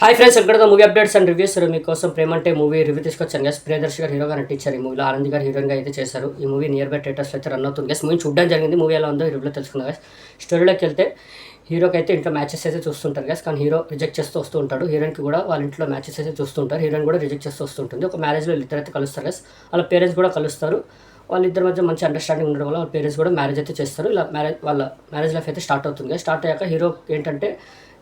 Hi friends, ఎక్కడ movie updates and reviews మీకోసం ప్రేమంటే movie review తీసుకొచ్చాను గైస్. ప్రియదర్శి గారు హీరోగా నటించారు. ఈ మూవీలో ఆనంద్ గారు హీరోయిన్గా అయితే చేశారు. ఈ మూవీ నియర్ బై థియేటర్స్లో అయితే రన్ అవుతుంది గైస్. మూవీ చూడడం జరిగింది. మూవీ ఎలా ఉందో ఈ రివ్యూలో తెలుసుకున్నాం గైస్. స్టోరీలోకి వెళ్తే హీరోకి అయితే ఇంట్లో మ్యాచెస్ అయితే చూస్తుంటారు గైస్. కానీ హీరో రిజెక్ట్ చేస్తూ వస్తూ ఉంటాడు. హీరోయిన్కి కూడా వాళ్ళ ఇంట్లో మ్యాచెస్ అయితే చూస్తుంటారు. హీరోయిన్ కూడా రిజెక్ట్ చేస్తూ వస్తుంటుంది. ఒక మ్యారేజ్లో ఇద్దరైతే కలుస్తారు గైస్. వాళ్ళ పేరెంట్స్ కూడా కలుస్తారు. వాళ్ళిద్దరి మధ్య మంచి అండర్స్టాండింగ్ ఉండడం వల్ల వాళ్ళ పేరెంట్స్ కూడా మ్యారేజ్ అయితే చేస్తారు. ఇలా వాళ్ళ మ్యారేజ్ లైఫ్ అయితే స్టార్ట్ అవుతుంది. స్టార్ట్ అయ్యాక హీరో ఏంటంటే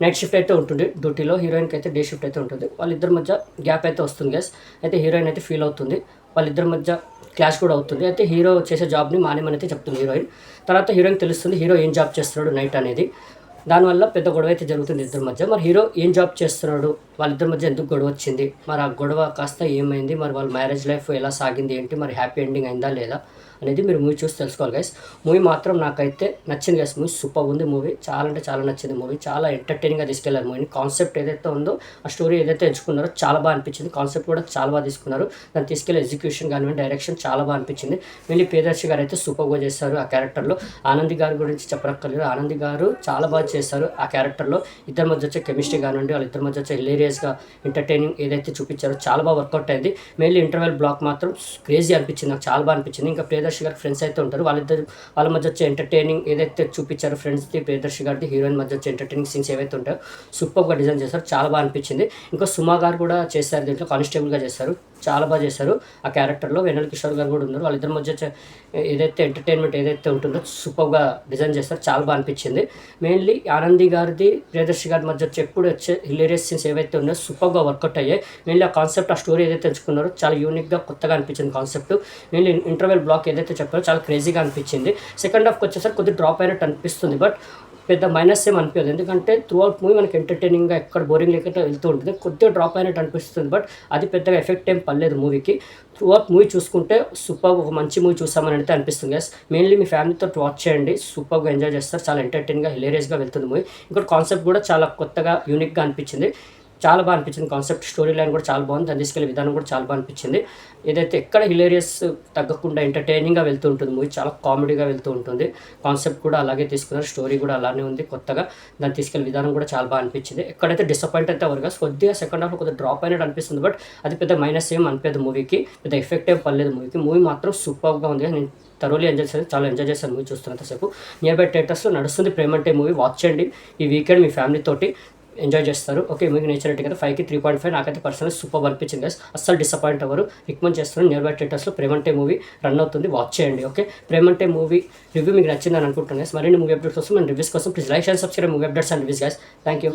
నైట్ షిఫ్ట్ అయితే ఉంటుంది డ్యూటీలో, హీరోయిన్కి అయితే డే షిఫ్ట్ అయితే ఉంటుంది. వాళ్ళిద్దరి మధ్య గ్యాప్ అయితే వస్తుంది గైస్. అయితే హీరోయిన్ అయితే ఫీల్ అవుతుంది. వాళ్ళిద్దరి మధ్య క్లాష్ కూడా అవుతుంది. అయితే హీరో చేసే జాబ్ని మానేమని అయితే చెప్తుంది హీరోయిన్. తర్వాత హీరోయిన్ తెలుస్తుంది హీరో ఏం జాబ్ చేస్తున్నాడు నైట్ అనేది. దానివల్ల పెద్ద గొడవ అయితే జరుగుతుంది ఇద్దరి మధ్య. మరి హీరో ఏం జాబ్ చేస్తున్నాడు, వాళ్ళిద్దరి మధ్య ఎందుకు గొడవ వచ్చింది, మరి ఆ గొడవ కాస్త ఏమైంది, మరి వాళ్ళ మ్యారేజ్ లైఫ్ ఎలా సాగింది ఏంటి, మరి హ్యాపీ ఎండింగ్ అయిందా లేదా అనేది మీరు మూవీ చూసి తెలుసుకోవాలి గైస్. మూవీ మాత్రం నాకైతే నచ్చింది గైస్. మూవీ సూపర్ ఉంది. మూవీ చాలా అంటే చాలా నచ్చింది. మూవీ చాలా ఎంటర్టైనింగ్గా తీసుకెళ్లారు. మూవీని కాన్సెప్ట్ ఏదైతే ఉందో, ఆ స్టోరీ ఏదైతే ఎంచుకున్నారో చాలా బాగా అనిపించింది. కాన్సెప్ట్ కూడా చాలా బాగా తీసుకున్నారు. దాన్ని తీసుకెళ్లే ఎగ్జిక్యూషన్ కానివ్వండి, డైరెక్షన్ చాలా బాగా అనిపించింది. మళ్ళీ ప్రియదర్శి గారు అయితే సూపర్గా చేశారు ఆ క్యారెక్టర్లో. ఆనంద్ గారి గురించి చెప్పక్కర్లేదు. ఆనంద్ గారు చాలా బాగా చేశారు ఆ క్యారెక్టర్లో. ఇద్దరి మధ్య వచ్చే కెమిస్ట్రీ కానివ్వండి, వాళ్ళ ఇద్దరి మధ్య వచ్చే హిలేరియస్గా ఎంటర్టైనింగ్ ఏదైతే చూపించారో చాలా బాగా వర్కౌట్ అయింది. మెయిన్లీ ఇంటర్వెల్ బ్లాక్ మాత్రం క్రేజీ అనిపించింది, నాకు చాలా బాగా అనిపించింది. ఇంకా ప్రియదర్శి గారి ఫ్రెండ్స్ అయితే ఉంటారు. వాళ్ళ మధ్య వచ్చే ఎంటర్టైనింగ్ ఏదైతే చూపించారో ఫ్రెండ్స్ది, ప్రియదర్శి గారిది, హీరోయిన్ మధ్య వచ్చే ఎంటర్టైనింగ్ సీన్స్ ఏవైతే ఉంటాయో సూపర్గా డిజైన్ చేశారు. చాలా బాగా అనిపించింది. ఇంకా సుమా గారు కూడా చేశారు దీంట్లో, కానిస్టేబుల్గా చేశారు. చాలా బాగా చేశారు ఆ క్యారెక్టర్లో. వెన్నెల కిషోర్ గారు కూడా ఉన్నారు. వాళ్ళిద్దరి మధ్య ఏదైతే ఎంటర్టైన్మెంట్ ఏదైతే ఉంటుందో సూపర్గా డిజైన్ చేస్తారు. చాలా బాగా అనిపించింది. మెయిన్లీ ఆనంది గారిది, ప్రియదర్శి గారి మధ్య వచ్చే ఎప్పుడు వచ్చే హిలేరియస్ సీన్స్ ఏవైతే ఉన్నాయో సూపర్గా వర్కౌట్ అయ్యాయి. మెయిన్లీ ఆ కాన్సెప్ట్, ఆ స్టోరీ ఏదైతే ఎంచుకున్నారో చాలా యూనిక్గా కొత్తగా అనిపించింది కాన్సెప్ట్. మెయిన్లీ ఇంటర్వెల్ బ్లాక్ ఏదైతే చెప్పారో చాలా క్రేజీగా అనిపించింది. సెకండ్ హాఫ్కి వచ్చేసరికి కొద్దిగా డ్రాప్ అయినట్టు అనిపిస్తుంది. బట్ పెద్ద మైనస్ ఏం అనిపించదు. ఎందుకంటే త్రూ అవుట్ మూవీ మనకి ఎంటర్టైనింగ్గా ఎక్కడ బోరింగ్ లేకుండా వెళ్తూ ఉంటుంది. కొద్దిగా డ్రాప్ అయినట్టు అనిపిస్తుంది. బట్ అది పెద్దగా ఎఫెక్ట్ ఏం పడలేదు మూవీకి. త్రూ అవుట్ మూవీ చూసుకుంటే సూపర్, ఒక మంచి మూవీ చూసామని అయితే అనిపిస్తుంది గైస్. మెయిన్లీ మీ ఫ్యామిలీతో వాచ్ చేయండి, సూపర్గా ఎంజాయ్ చేస్తారు. చాలా ఎంటర్టైన్గా హిలేరియస్గా వెళ్తుంది మూవీ. ఇంకోటి కాన్సెప్ట్ కూడా చాలా కొత్తగా యూనిక్గా అనిపించింది. చాలా బాగా అనిపించింది కాన్సెప్ట్. స్టోరీ లైన్ కూడా చాలా బాగుంది. దాన్ని తీసుకెళ్లే విధానం కూడా చాలా బాగా అనిపించింది. ఏదైతే ఎక్కడ హిలేరియస్ తగ్గకుండా ఎంటర్టైనింగ్గా వెళ్తూ ఉంటుంది మూవీ. చాలా కామెడీగా వెళ్తూ ఉంటుంది. కాన్సెప్ట్ కూడా అలాగే తీసుకున్నారు. స్టోరీ కూడా అలానే ఉంది కొత్తగా. దాన్ని తీసుకెళ్లే విధానం కూడా చాలా బాగా అనిపించింది. ఎక్కడైతే డిసప్పాయింట్ అయితే అవ్వరుగా, కొద్దిగా సెకండ్ హాఫ్ కొద్దిగా డ్రాప్ అయినట్టు అనిపిస్తుంది. బట్ అది పెద్ద మైనస్ ఏం అనిపించదు మూవీకి. పెద్ద ఎఫెక్ట్ ఏం పడలేదు మూవీకి. మూవీ మాత్రం సూపర్గా ఉంది. నేను థరోలీ ఎంజాయ్ చేశాను. చాలా ఎంజాయ్ చేశాను మూవీ చూస్తున్నంతసేపు. నియర్ బై థియేటర్స్లో నడుస్తుంది ప్రేమంటే మూవీ. వాచ్ చేయండి ఈ వీకెండ్ మీ ఫ్యామిలీ తోటి ఎంజాయ్ చేస్తారు. ఓకే, మీకు నేచర్ కదా 5కి 3.5. నాకైతే పర్సనల్ సూపర్ అనిపించింది గైస్. అస్సలు డిసప్పాయింట్ అవ్వరు. రికమెండ్ చేస్తున్నాను. నియర్ బై థియేటర్స్లో ప్రేమంటే మూవీ రన్ అవుతుంది. వాచ్ చేయండి. ఓకే, ప్రేమంటే మూవీ రివ్యూ మీకు నచ్చిందని అనుకుంటున్నాను గైస్. మరిన్ని మూవీ అప్డేట్స్ కోసం అండ్ రివ్యూస్ కోసం please like and subscribe movie updates and reviews guys. Thank you.